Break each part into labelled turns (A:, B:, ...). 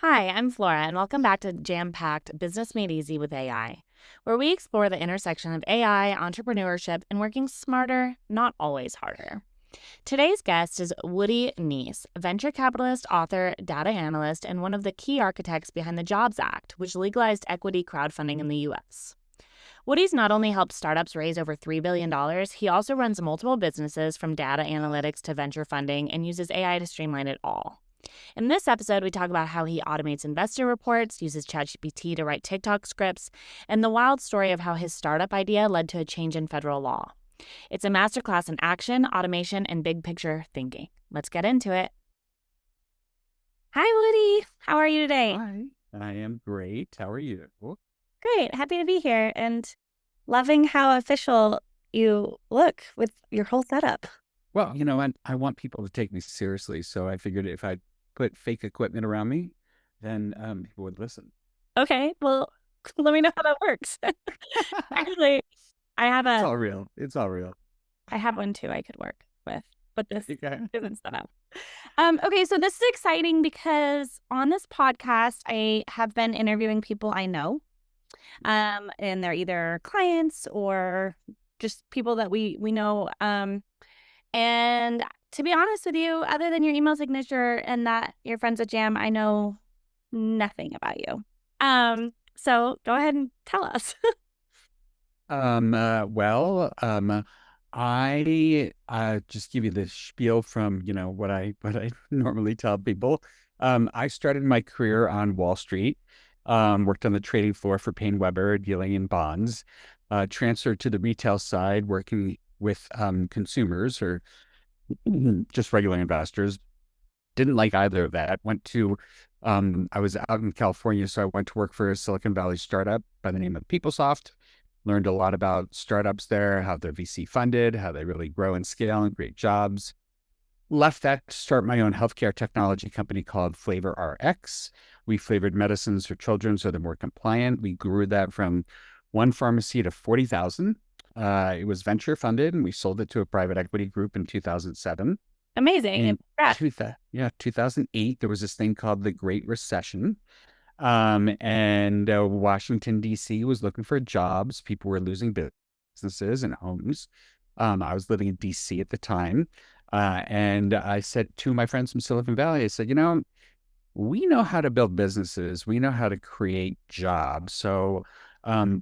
A: Hi, I'm Flora, and welcome back to Jam-Packed Business Made Easy with AI, where we explore the intersection of AI, entrepreneurship, and working smarter, not always harder. Today's guest is Woodie Neiss, a venture capitalist, author, data analyst, and one of the key architects behind the Jobs Act, which legalized equity crowdfunding in the U.S. Woody's not only helped startups raise over $3 billion, he also runs multiple businesses from data analytics to venture funding and uses AI to streamline it all. In this episode, we talk about how he automates investor reports, uses ChatGPT to write TikTok scripts, and the wild story of how his startup idea led to a change in federal law. It's a masterclass in action, automation, and big picture thinking. Let's get into it. Hi, Woody. How are you today?
B: Hi, I am great. How are you?
A: Great. Happy to be here and loving how official you look with your whole setup.
B: Well, I want people to take me seriously, so I figured if I put fake equipment around me, then people would listen.
A: Okay, well, let me know how that works. Actually, I have
B: It's
A: a
B: all real. It's all real.
A: I have one too I could work with, but this
B: Okay.
A: isn't set up. Okay, so this is exciting because on this podcast, I have been interviewing people I know. And they're either clients or just people that we know. And to be honest with you, other than your email signature and that you're friends with Jam, I know nothing about you. So go ahead and tell us.
B: Well, I just give you the spiel from, what I normally tell people. I started my career on Wall Street, worked on the trading floor for Payne Weber, dealing in bonds, transferred to the retail side, working with consumers or just regular investors. Didn't like either of that. I was out in California, so I went to work for a Silicon Valley startup by the name of PeopleSoft. Learned a lot about startups there, how they're VC funded, how they really grow and scale and create jobs. Left that to start my own healthcare technology company called Flavor RX. We flavored medicines for children so they're more compliant. We grew that from one pharmacy to 40,000. It was venture funded, and we sold it to a private equity group in 2007.
A: Amazing.
B: In
A: Congrats.
B: 2008, there was this thing called the Great Recession. And Washington, D.C. was looking for jobs. People were losing businesses and homes. I was living in D.C. at the time. And I said to my friends from Silicon Valley, I said, we know how to build businesses. We know how to create jobs. So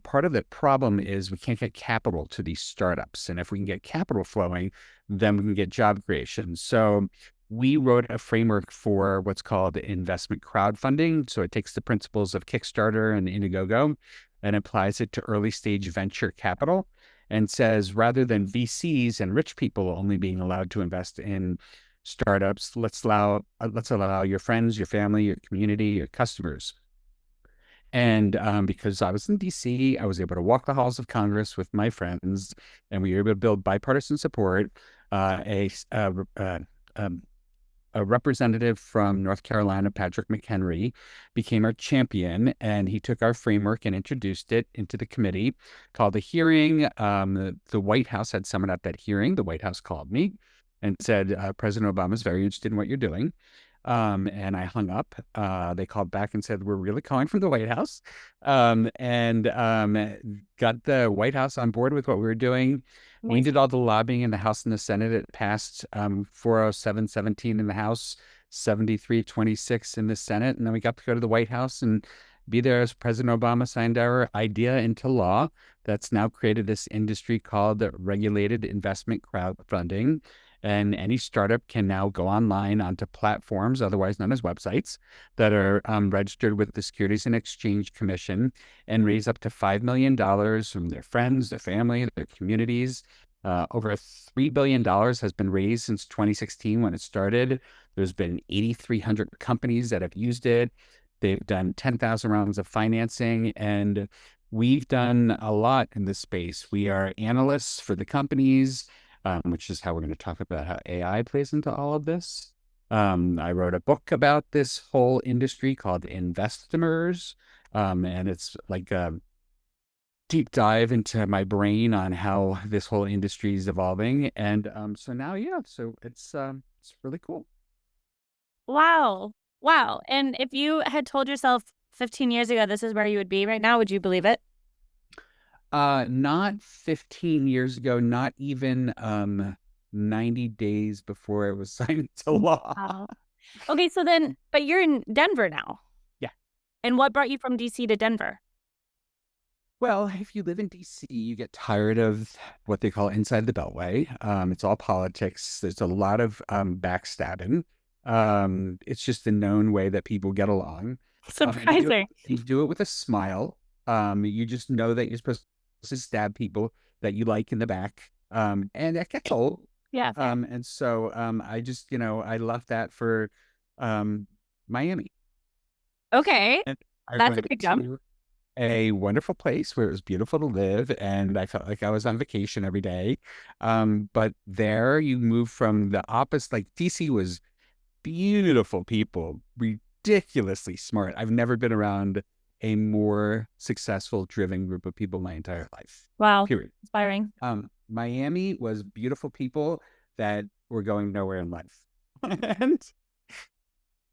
B: part of the problem is we can't get capital to these startups. And if we can get capital flowing, then we can get job creation. So we wrote a framework for what's called investment crowdfunding. So it takes the principles of Kickstarter and Indiegogo and applies it to early stage venture capital and says rather than VCs and rich people only being allowed to invest in startups, let's allow your friends, your family, your community, your customers. And because I was in DC, I was able to walk the halls of Congress with my friends, and we were able to build bipartisan support. Uh, a, uh, uh, um, a representative from North Carolina, Patrick McHenry, became our champion, and he took our framework and introduced it into the committee, called a hearing. The White House had someone at that hearing. The White House called me and said, President Obama is very interested in what you're doing. And I hung up. They called back and said, we're really calling from the White House, and got the White House on board with what we were doing. We
A: Amazing.
B: did all the lobbying in the House and the Senate. It passed 407-17 in the House, 73-26 in the Senate. And then we got to go to the White House and be there as President Obama signed our idea into law. That's now created this industry called regulated investment crowdfunding. And any startup can now go online onto platforms, otherwise known as websites, that are registered with the Securities and Exchange Commission and raise up to $5 million from their friends, their family, their communities. Over $3 billion has been raised since 2016 when it started. There's been 8,300 companies that have used it. They've done 10,000 rounds of financing, and we've done a lot in this space. We are analysts for the companies, which is how we're going to talk about how AI plays into all of this. I wrote a book about this whole industry called Investimers, and it's like a deep dive into my brain on how this whole industry is evolving. And so now, yeah, so it's really cool.
A: Wow. Wow. And if you had told yourself 15 years ago this is where you would be right now, would you believe it?
B: Not 15 years ago, not even 90 days before it was signed into law.
A: Wow. Okay, so then, but you're in Denver now.
B: Yeah.
A: And what brought you from DC to Denver?
B: Well, if you live in DC, you get tired of what they call inside the Beltway. It's all politics. There's a lot of backstabbing. It's just the known way that people get along.
A: Surprising.
B: You do it with a smile. You just know that you're supposed to stab people that you like in the back. And that gets old.
A: Yeah.
B: And so I just, I left that for Miami.
A: Okay.
B: And I
A: That's a
B: went
A: big jump.
B: to a wonderful place where it was beautiful to live, and I felt like I was on vacation every day. But there you move from the opposite, like DC was beautiful people, ridiculously smart. I've never been around a more successful, driven group of people my entire life.
A: Wow.
B: Period.
A: Inspiring.
B: Miami was beautiful people that were going nowhere in life. And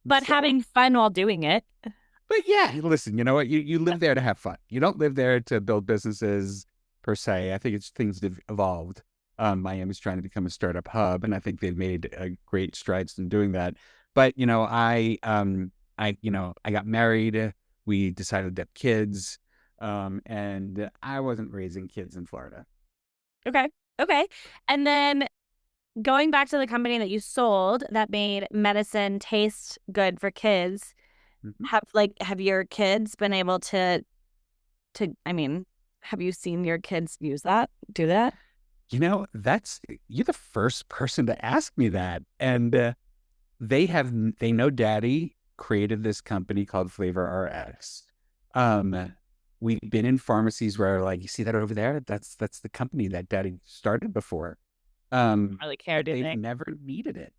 A: But
B: so,
A: having fun while doing it.
B: but yeah, listen, you know what? You live there to have fun. You don't live there to build businesses per se. I think it's things have evolved. Miami's trying to become a startup hub, and I think they've made great strides in doing that. But I got married. We decided to have kids, and I wasn't raising kids in Florida.
A: Okay. Okay. And then going back to the company that you sold that made medicine taste good for kids,
B: Mhm.
A: have your kids been able I mean, have you seen your kids use that, do that?
B: You're the first person to ask me that, and they know Daddy created this company called Flavor RX. We've been in pharmacies where like, you see that over there? That's the company that Daddy started before.
A: Really care,
B: But
A: do
B: they've
A: they?
B: never needed it.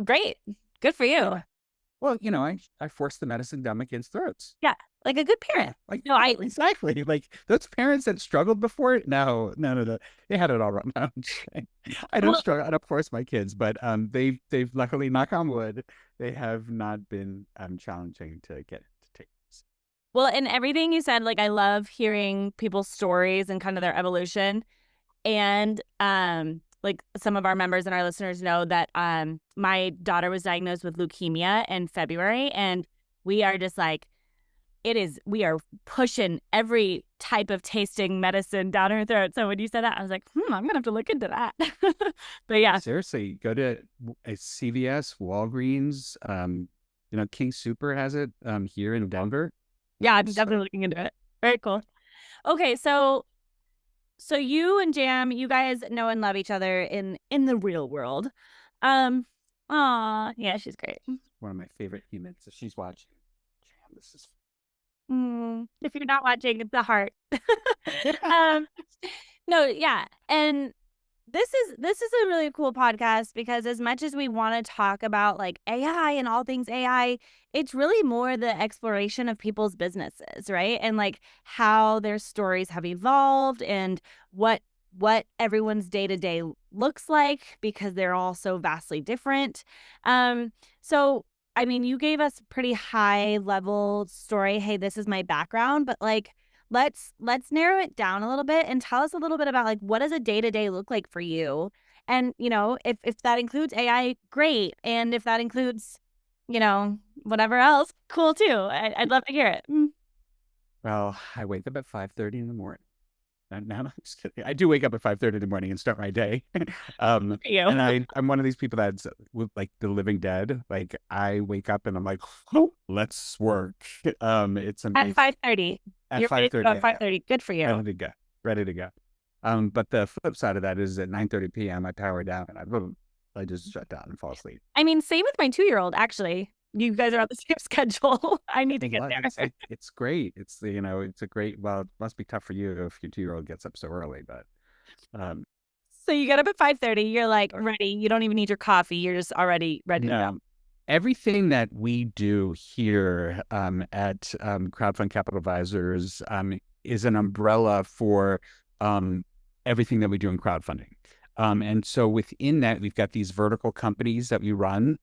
A: Great. Good for you.
B: Well, I forced the medicine down my kids' throats.
A: Yeah. Like a good parent.
B: Like,
A: No, I
B: exactly. Like those parents that struggled before, no, no, no, no. They had it all wrong. No, I'm just kidding. I don't
A: well,
B: struggle. I don't force my kids, but they've luckily, knock on wood, they have not been challenging to get to take.
A: well, in everything you said, like I love hearing people's stories and kind of their evolution. And like some of our members and our listeners know that my daughter was diagnosed with leukemia in February, and we are just like we are pushing every type of tasting medicine down her throat. So when you said that, I was like, I'm gonna have to look into that. But yeah,
B: Seriously, go to a CVS, Walgreens. King Super has it here in Denver.
A: yeah, I'm
B: So,
A: definitely looking into it. Very cool. Okay, so you and Jam, you guys know and love each other in the real world. Yeah, she's great.
B: one of my favorite humans. If she's watching, damn, this is.
A: If you're not watching, it's the heart. um, no, yeah, and this is a really cool podcast because as much as we want to talk about like AI and all things AI, it's really more the exploration of people's businesses, right? And like how their stories have evolved and what everyone's day-to-day looks like because they're all so vastly different. So I mean, you gave us a pretty high level story. Hey, this is my background, but like let's narrow it down a little bit and tell us a little bit about like what does a day-to-day look like for you, and if that includes AI, great, and if that includes whatever else, cool too. I'd love to hear it.
B: Well, I wake up at 5:30 in the morning. No, I'm just kidding. I do wake up at 5:30 in the morning and start my day.
A: For you.
B: And I'm one of these people that's with like the living dead. Like I wake up and I'm like, oh, let's work. It's
A: At
B: amazing.
A: 5:30,
B: At
A: you're ready to go
B: 5:30,
A: at 5:30. Good for you.
B: ready to go, ready to go. But the flip side of that is at 9:30 p.m. I power down and I just shut down and fall asleep.
A: I mean, same with my 2-year-old. Actually, you guys are on the same schedule. I need to get there.
B: It's great. It's a great. Well, it must be tough for you if your 2-year-old gets up so early, but um,
A: So you get up at 5:30, you're like ready, you don't even need your coffee, you're just already ready to go.
B: everything that we do here at Crowdfund Capital Advisors is an umbrella for everything that we do in crowdfunding. And so within that, we've got these vertical companies that we run.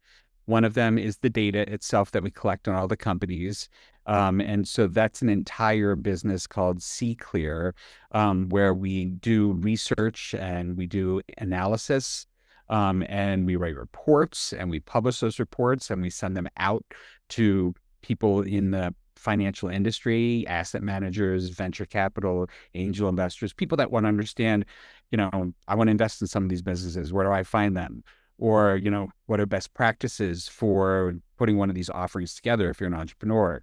B: One of them is the data itself that we collect on all the companies. And so that's an entire business called C-Clear, where we do research and we do analysis, and we write reports and we publish those reports and we send them out to people in the financial industry, asset managers, venture capital, angel investors, people that want to understand, I want to invest in some of these businesses. Where do I find them? Or, what are best practices for putting one of these offerings together if you're an entrepreneur?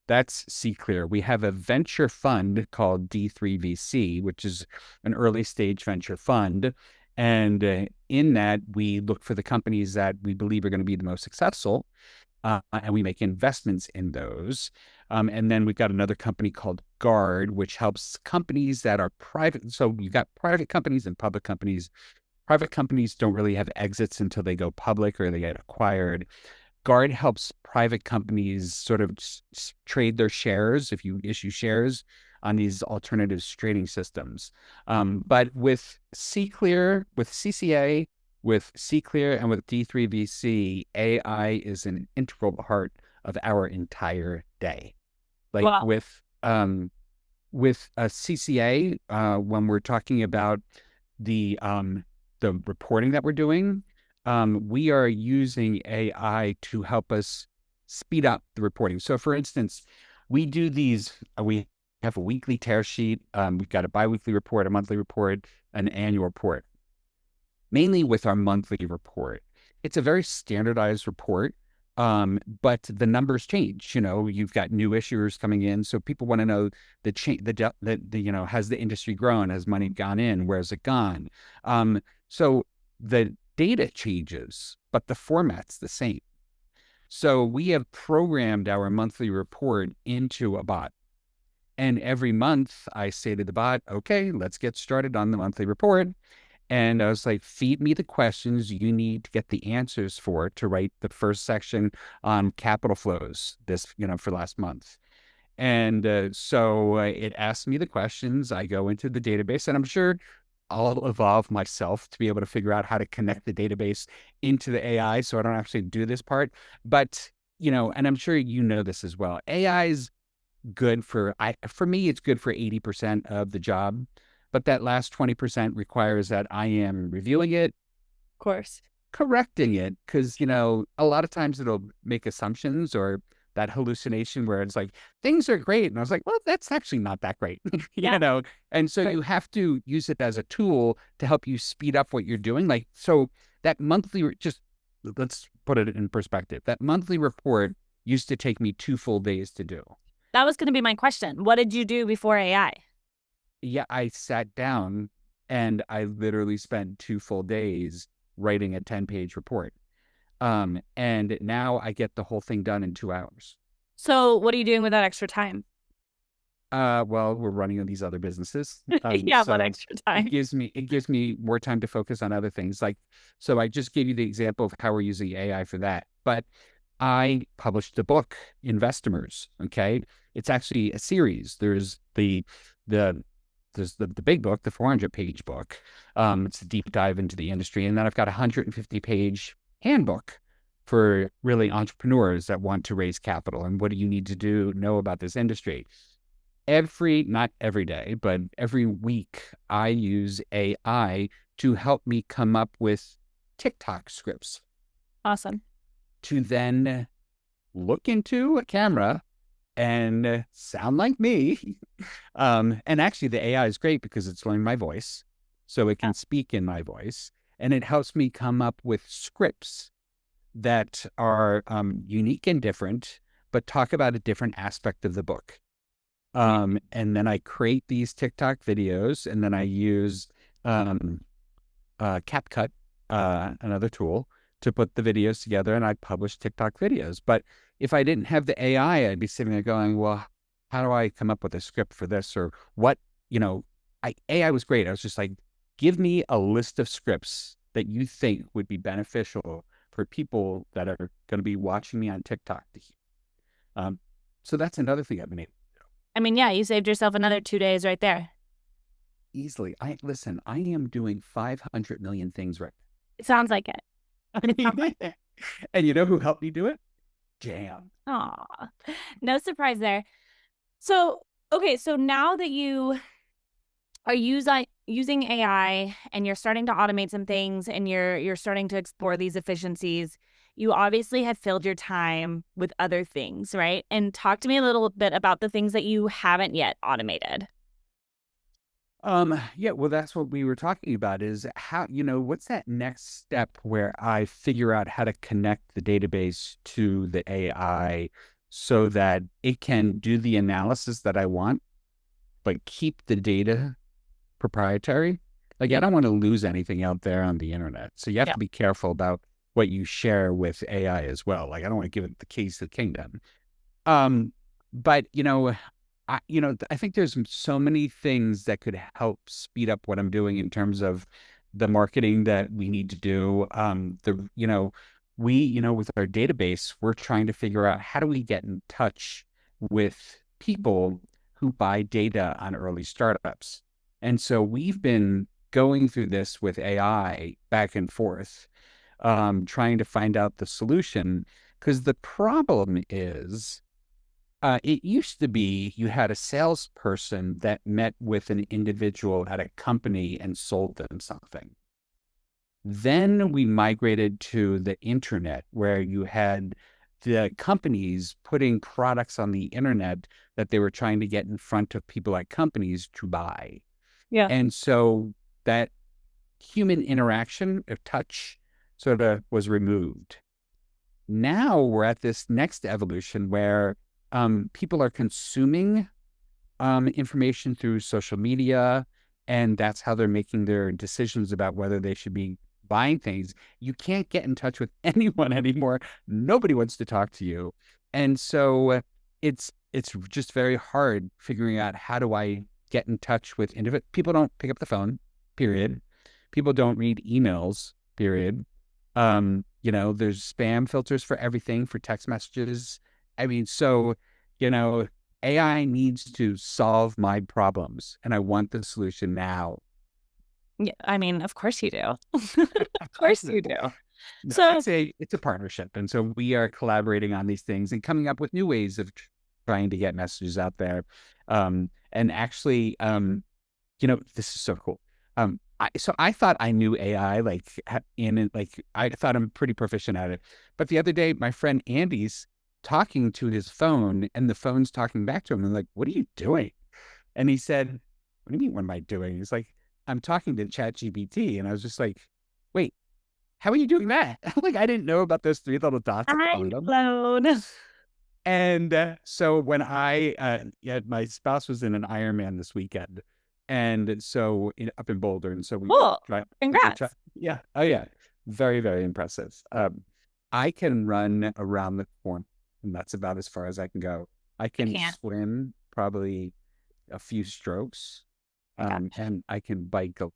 B: That's C-Clear. We have a venture fund called D3VC, which is an early stage venture fund. And in that, we look for the companies that we believe are going to be the most successful, and we make investments in those. And then we've got another company called Guard, which helps companies that are private. So you've got private companies and public companies. Private companies don't really have exits until they go public or they get acquired. Guard helps private companies sort of trade their shares if you issue shares on these alternative trading systems. But with C-Clear, with CCA, with C-Clear, and with D3VC, AI is an integral part of our entire day. Like
A: Wow.
B: with a CCA, when we're talking about the reporting that we're doing, we are using AI to help us speed up the reporting. So, for instance, we do these. We have a weekly tear sheet. We've got a biweekly report, a monthly report, an annual report. Mainly with our monthly report, it's a very standardized report. But the numbers change. You've got new issuers coming in, so people want to know the change. Has the industry grown? Has money gone in? Where's it gone? So the data changes, but the format's the same. So we have programmed our monthly report into a bot. And every month I say to the bot, okay, let's get started on the monthly report. And I was like, feed me the questions you need to get the answers for to write the first section on capital flows for last month. And so it asked me the questions. I go into the database, and I'm sure I'll evolve myself to be able to figure out how to connect the database into the AI so I don't actually do this part. But, and I'm sure this as well. AI is good for me, it's good for 80% of the job. But that last 20% requires that I am reviewing it,
A: Of course.
B: correcting it, because, a lot of times it'll make assumptions or that hallucination where it's like, things are great. And I was like, well, that's actually not that great,
A: Yeah.
B: And so you have to use it as a tool to help you speed up what you're doing. Like, so that let's put it in perspective. That monthly report used to take me 2 full days to do.
A: That was going to be my question. What did you do before AI?
B: Yeah, I sat down and I literally spent 2 full days writing a 10-page report. And now I get the whole thing done in 2 hours.
A: So what are you doing with that extra time?
B: Well, we're running these other businesses.
A: Yeah, what
B: So
A: extra time?
B: it gives me more time to focus on other things. Like, so I just gave you the example of how we're using AI for that. But I published a book, Investimers. Okay. It's actually a series. There's the big book, the 400-page book. It's a deep dive into the industry. And then I've got a 150-page handbook for really entrepreneurs that want to raise capital. And what do you need to know about this industry? Not every day, but every week, I use AI to help me come up with TikTok scripts
A: Awesome.
B: to then look into a camera and sound like me. And actually, the AI is great because it's learning my voice, so it can speak in my voice, and it helps me come up with scripts that are unique and different, but talk about a different aspect of the book. And then I create these TikTok videos, and then I use CapCut, another tool, to put the videos together, and I publish TikTok videos. But if I didn't have the AI, I'd be sitting there going, well, how do I come up with a script for this? Or what, AI was great. I was just like, give me a list of scripts that you think would be beneficial for people that are going to be watching me on TikTok. So that's another thing I've been able to do.
A: I mean, yeah, you saved yourself another 2 days right there.
B: Easily. I am doing 500 million things right
A: It sounds like it.
B: now. And you know who helped me do it? Jam.
A: Aw, no surprise there. So, okay, so now that you are using AI and you're starting to automate some things and you're starting to explore these efficiencies, you obviously have filled your time with other things, right? And talk to me a little bit about the things that you haven't yet automated.
B: Yeah, well, that's what we were talking about is how, what's that next step where I figure out how to connect the database to the AI so that it can do the analysis that I want, but keep the data proprietary. Like, I don't want to lose anything out there on the internet. So you have
A: Yeah.
B: to be careful about what you share with AI as well. Like, I don't want to give it the keys to the kingdom. But I think there's so many things that could help speed up what I'm doing in terms of the marketing that we need to do. With our database, we're trying to figure out how do we get in touch with people who buy data on early startups. And so we've been going through this with AI back and forth, trying to find out the solution. Because the problem is, it used to be you had a salesperson that met with an individual at a company and sold them something. Then we migrated to the internet where you had the companies putting products on the internet that they were trying to get in front of people at companies to buy.
A: Yeah.
B: And so that human interaction of touch sort of was removed. Now we're at this next evolution where people are consuming information through social media, and that's how they're making their decisions about whether they should be buying things. You can't get in touch with anyone anymore. Nobody wants to talk to you, and so it's just very hard figuring out how do I get in touch with individuals. People don't pick up the phone. Period. People don't read emails. Period. There's spam filters for everything for text messages. I mean, so you know, AI needs to solve my problems, and I want the solution now.
A: Yeah, I mean, of course you do. Of course
B: No,
A: you do. So,
B: it's a partnership, and so we are collaborating on these things and coming up with new ways of trying to get messages out there. And actually, this is so cool. So I thought I knew AI like I thought I'm pretty proficient at it. But the other day, my friend Andy's talking to his phone, and the phone's talking back to him. I'm like, "What are you doing?" And he said, "What do you mean? What am I doing?" He's like, "I'm talking to ChatGPT." And I was just like, "Wait, how are you doing that?" Like, I didn't know about those three little dots at the
A: mind
B: bottom.
A: blown.
B: And so when my spouse was in an Ironman this weekend, and so up in Boulder, and so
A: Cool.
B: we were trying,
A: Congrats.
B: yeah, oh yeah, very, very impressive. I can run around the corner, and that's about as far as I can go. I
A: I
B: can
A: can't.
B: swim probably a few strokes,
A: My God.
B: and I can bike a.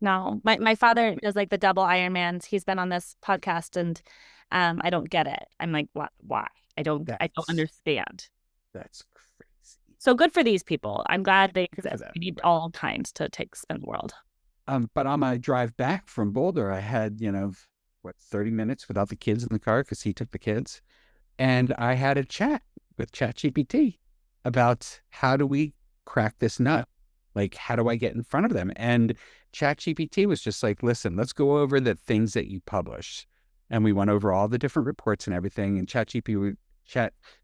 A: No, my father does like the double Ironmans. He's been on this podcast and I don't get it. I'm like, what? Why? I don't
B: That's
A: understand.
B: that's crazy.
A: So good for these people. I'm glad they
B: Good for
A: exist.
B: them.
A: We need all kinds to take spin the world.
B: But on my drive back from Boulder, I had, 30 minutes without the kids in the car because he took the kids. And I had a chat with ChatGPT about how do we crack this nut? Like, how do I get in front of them? And ChatGPT was just like, listen, let's go over the things that you publish. And we went over all the different reports and everything. And Chat,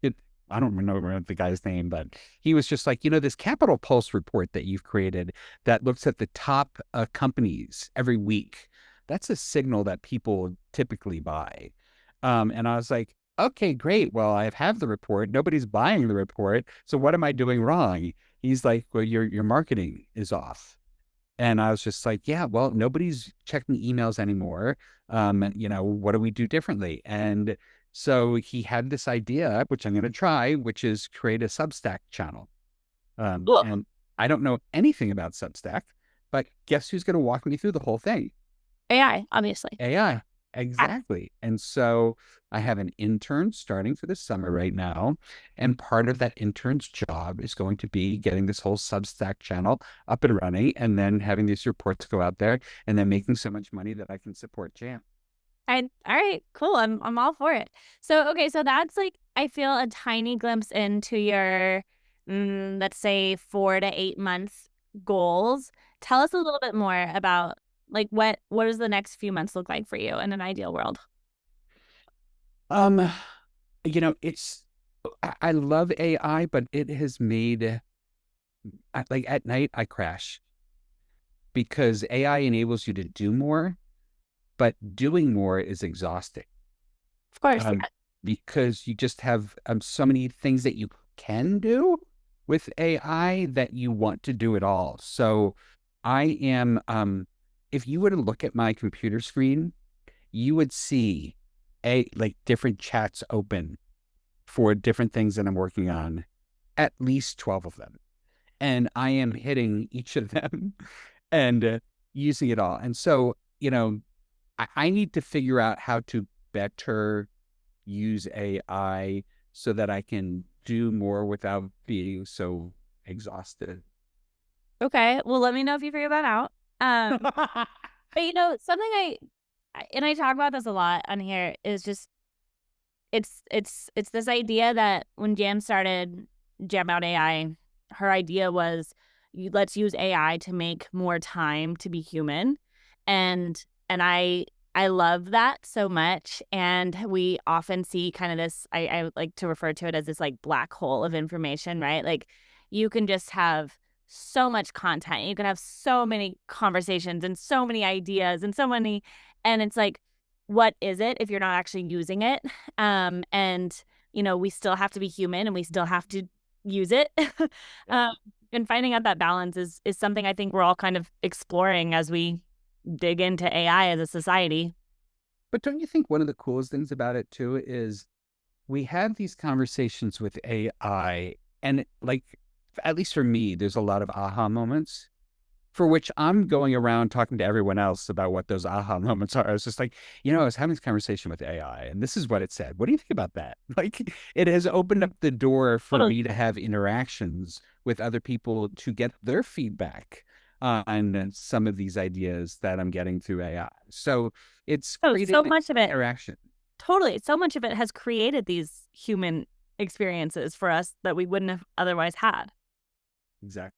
B: it, I don't remember the guy's name, but he was just like, this Capital Pulse report that you've created that looks at the top companies every week. That's a signal that people typically buy. And I was like, okay, great. Well, I have the report. Nobody's buying the report. So what am I doing wrong? He's like, well, your marketing is off. And I was just like, yeah, well, nobody's checking emails anymore. What do we do differently? And so he had this idea, which I'm going to try, which is create a Substack channel.
A: Look,
B: And I don't know anything about Substack, but guess who's going to walk me through the whole thing?
A: AI, obviously.
B: AI.
A: Ah,
B: Exactly. And so I have an intern starting for the summer right now. And part of that intern's job is going to be getting this whole Substack channel up and running and then having these reports go out there and then making so much money that I can support Jam.
A: All right, cool. I'm all for it. So okay, so that's like I feel a tiny glimpse into your let's say 4 to 8 months goals. Tell us a little bit more about like what does the next few months look like for you in an ideal world?
B: Um, it's I love AI, but it has made like at night I crash because AI enables you to do more, but doing more is exhausting.
A: Of course,
B: Um,
A: yeah.
B: because you just have so many things that you can do with AI that you want to do it all. So I am if you were to look at my computer screen, you would see a like different chats open for different things that I'm working on, at least 12 of them. And I am hitting each of them and using it all. And so, I need to figure out how to better use AI so that I can do more without being so exhausted.
A: Okay. Well, let me know if you figure that out. But something and I talk about this a lot on here is just it's this idea that when Jam started Jam Out AI, her idea was let's use AI to make more time to be human. And I love that so much. And we often see kind of this, I like to refer to it as this like black hole of information, right? Like you can just have so much content. You can have so many conversations and so many ideas and so many, and it's like, what is it if you're not actually using it? And we still have to be human and we still have to use it.
B: Yeah.
A: um, and finding out that balance is something I think we're all kind of exploring as we dig into AI as a society.
B: But don't you think one of the coolest things about it too is we have these conversations with AI, and like, at least for me, there's a lot of aha moments for which I'm going around talking to everyone else about what those aha moments are. I was just like, I was having this conversation with AI and this is what it said. What do you think about that? Like, it has opened up the door for
A: Totally.
B: me to have interactions with other people to get their feedback on some of these ideas that I'm getting through AI. So it's
A: Oh, so
B: created
A: much of it,
B: interaction.
A: totally. So much of it has created these human experiences for us that we wouldn't have otherwise had.
B: Exactly.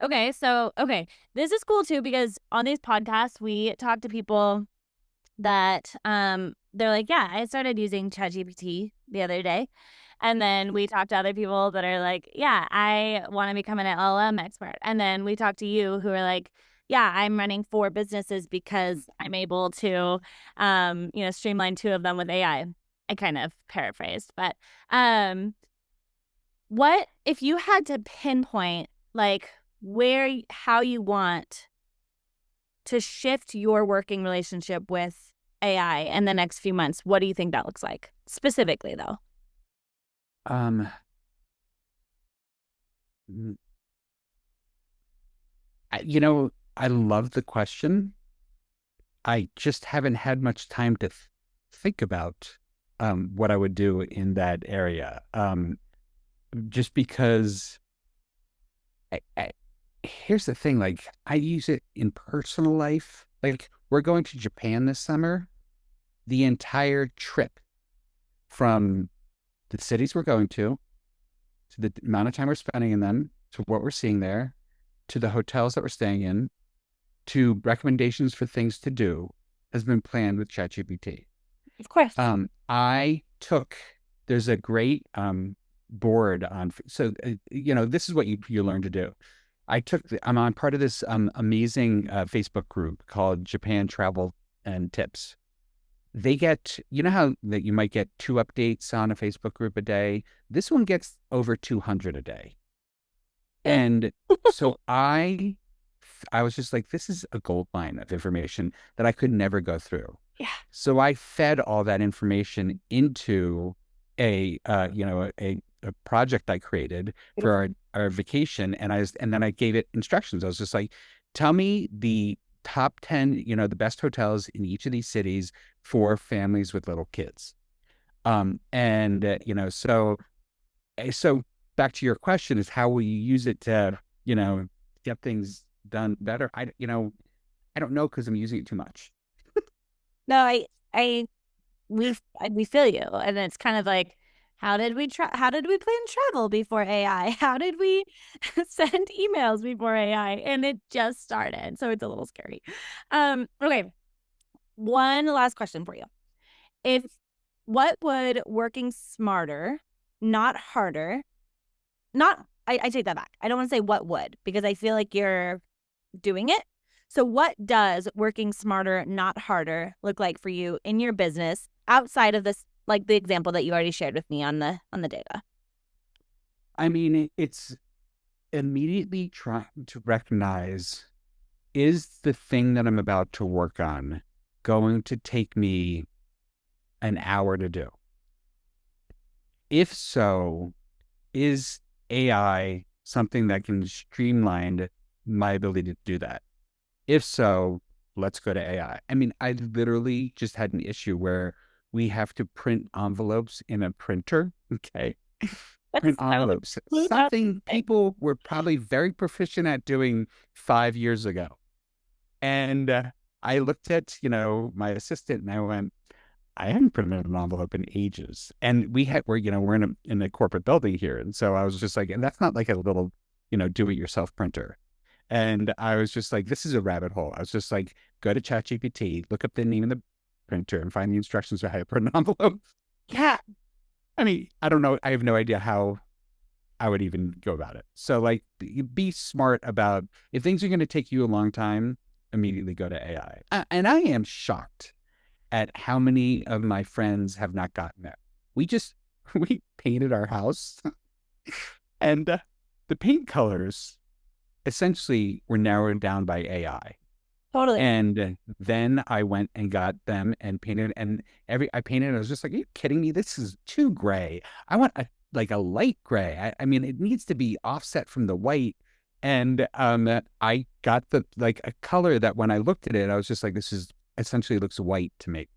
A: Okay, this is cool too because on these podcasts we talk to people that they're like, yeah, I started using ChatGPT the other day. And then we talk to other people that are like, yeah, I want to become an LLM expert. And then we talk to you who are like, yeah, I'm running 4 businesses because I'm able to streamline 2 of them with AI. I kind of paraphrased, but um what if you had to pinpoint like how you want to shift your working relationship with AI in the next few months, what do you think that looks like? Specifically, though.
B: Um, mm, I love the question. I just haven't had much time to think about what I would do in that area. Just because I here's the thing, like I use it in personal life. Like we're going to Japan this summer. The entire trip from the cities we're going to the amount of time we're spending in them, to what we're seeing there, to the hotels that we're staying in, to recommendations for things to do has been planned with ChatGPT.
A: Of course.
B: I took, there's a great board on, so, this is what you learn to do. I'm on part of this amazing Facebook group called Japan Travel and Tips. They get, how that you might get 2 updates on a Facebook group a day? This one gets over 200 a day.
A: Yeah.
B: And so I was just like, this is a gold mine of information that I could never go through.
A: Yeah.
B: So I fed all that information into a project I created for
A: Beautiful.
B: our vacation, and then I gave it instructions. I was just like, tell me the top 10, the best hotels in each of these cities for families with little kids. And so back to your question is how will you use it to, get things done better? I don't know because I'm using it too much.
A: No, I we feel you, and it's kind of like, how did we plan travel before AI? How did we send emails before AI? And it just started, so it's a little scary. Okay, one last question for you. If What would working smarter, not harder, not I take that back. I don't want to say what would, because I feel like you're doing it. So what does working smarter, not harder look like for you in your business outside of this, like the example that you already shared with me on the data?
B: I mean, it's immediately trying to recognize, is the thing that I'm about to work on going to take me an hour to do? If so, is AI something that can streamline my ability to do that? If so, let's go to AI. I mean, I literally just had an issue where we have to print envelopes in a printer. Okay.
A: That's
B: Print
A: so
B: envelopes.
A: that's
B: Something people were probably very proficient at doing 5 years ago. And I looked at, my assistant and I went, I haven't printed an envelope in ages. And we're in a corporate building here. And so I was just like, and that's not like a little, do it yourself printer. And I was just like, this is a rabbit hole. I was just like, go to ChatGPT, look up the name of the printer and find the instructions for how to print an envelope. Yeah. I mean, I don't know. I have no idea how I would even go about it. So like, be smart about, if things are going to take you a long time, immediately go to AI. And I am shocked at how many of my friends have not gotten it. We just, we painted our house and the paint colors essentially were narrowed down by AI.
A: totally.
B: And then I went and got them and painted, and I painted, I was just like, are you kidding me? This is too gray. I want like a light gray. I mean, it needs to be offset from the white. And I got like a color that when I looked at it, I was just like, this is essentially looks white to me.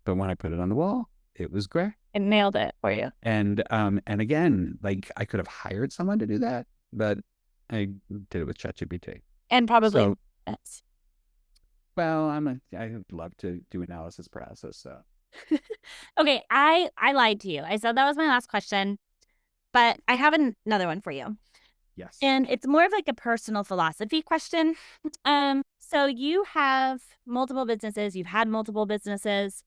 B: But when I put it on the wall, it was gray.
A: It nailed it for you.
B: And again, like I could have hired someone to do that, but I did it with ChatGPT.
A: And probably
B: So,
A: minutes.
B: well, I'd love to do analysis process. So
A: Okay, I lied to you. I said that was my last question, but I have another one for you.
B: yes.
A: And it's more of like a personal philosophy question. So you have multiple businesses, you've had multiple businesses,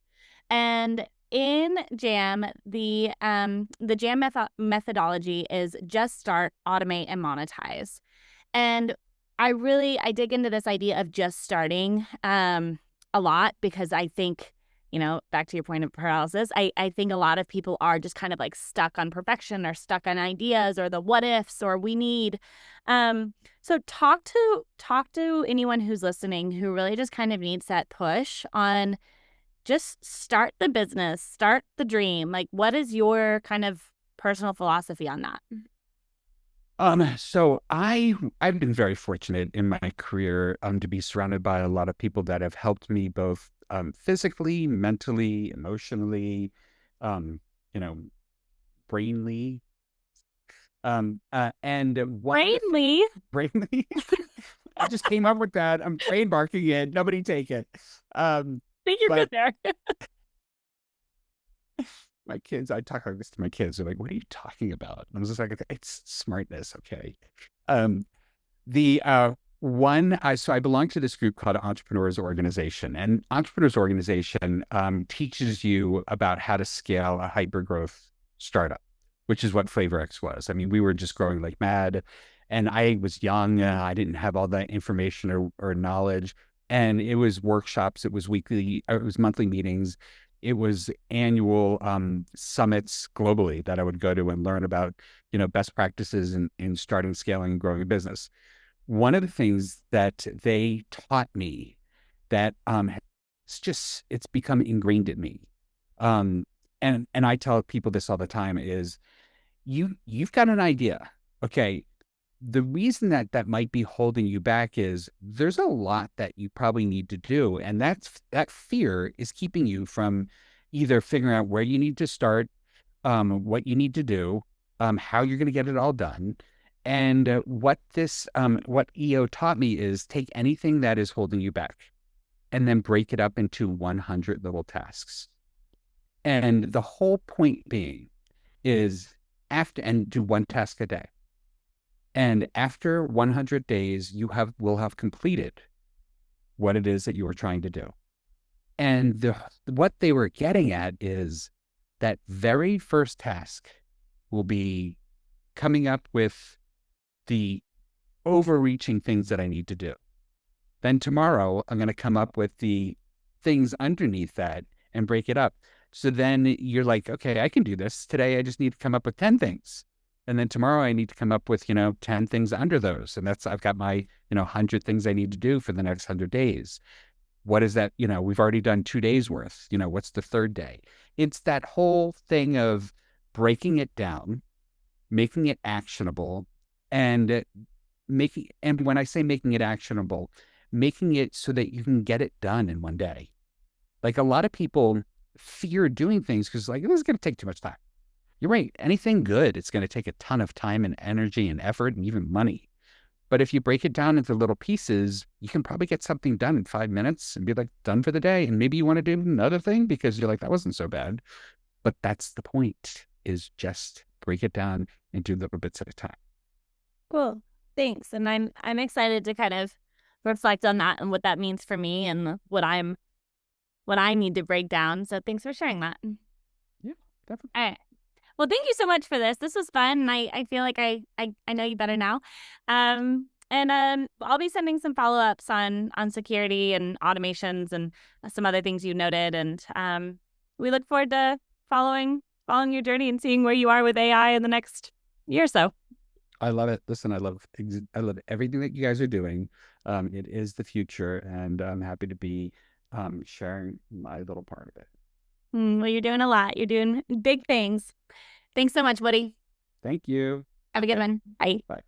A: and in JAM, the JAM methodology is just start, automate, and monetize. And I dig into this idea of just starting a lot, because I think, back to your point of paralysis, I think a lot of people are just kind of like stuck on perfection or stuck on ideas or the what ifs or we need. So talk to anyone who's listening who really just kind of needs that push on just start the business, start the dream. Like, what is your kind of personal philosophy on that?
B: So I've been very fortunate in my career to be surrounded by a lot of people that have helped me both physically, mentally, emotionally, um, you know, brainly. And one of the
A: Brainly.
B: brainly, I just came up with that. I'm trademarking it. Nobody take it.
A: I think you're good
B: But
A: there.
B: my kids, I talk like this to my kids. They're like, "What are you talking about?" And I was just like, "It's smartness, okay." Um, the one I belong to this group called Entrepreneurs Organization, and Entrepreneurs Organization teaches you about how to scale a hyper growth startup, which is what FlavorX was. I mean, we were just growing like mad, and I was young. I didn't have all that information or knowledge, and it was workshops. It was weekly. It was monthly meetings. It was annual summits globally that I would go to and learn about, best practices in starting, scaling, and growing a business. One of the things that they taught me that it's become ingrained in me. Um and I tell people this all the time is you've got an idea. Okay. The reason that might be holding you back is there's a lot that you probably need to do. And that fear is keeping you from either figuring out where you need to start, what you need to do, how you're going to get it all done. And what EO taught me is take anything that is holding you back and then break it up into 100 little tasks. And the whole point being is after, and do one task a day. And after 100 days, will have completed what it is that you were trying to do. And what they were getting at is that very first task will be coming up with the overreaching things that I need to do. Then tomorrow, I'm going to come up with the things underneath that and break it up. So then you're like, okay, I can do this. Today, I just need to come up with 10 things. And then tomorrow, I need to come up with, 10 things under those. And I've got my, 100 things I need to do for the next 100 days. What is that? We've already done 2 days worth. What's the third day? It's that whole thing of breaking it down, making it actionable, and and when I say making it actionable, making it so that you can get it done in one day. Like a lot of people fear doing things because like, this is going to take too much time. You're right. Anything good, it's going to take a ton of time and energy and effort and even money. But if you break it down into little pieces, you can probably get something done in 5 minutes and be like done for the day. And maybe you want to do another thing because you're like, that wasn't so bad. But that's the point, is just break it down and do little bits at a time.
A: Cool. Thanks. And I'm excited to kind of reflect on that and what that means for me and what I need to break down. So thanks for sharing that.
B: Yeah, definitely.
A: All right. Well, thank you so much for this. This was fun. And I feel like I know you better now. I'll be sending some follow-ups on security and automations and some other things you noted. And we look forward to following your journey and seeing where you are with AI in the next year or so.
B: I love it. Listen, I love everything that you guys are doing. It is the future, and I'm happy to be sharing my little part of it.
A: Well, you're doing a lot. You're doing big things. Thanks so much, Woody.
B: Thank you.
A: Have a good one. Bye.
B: Bye.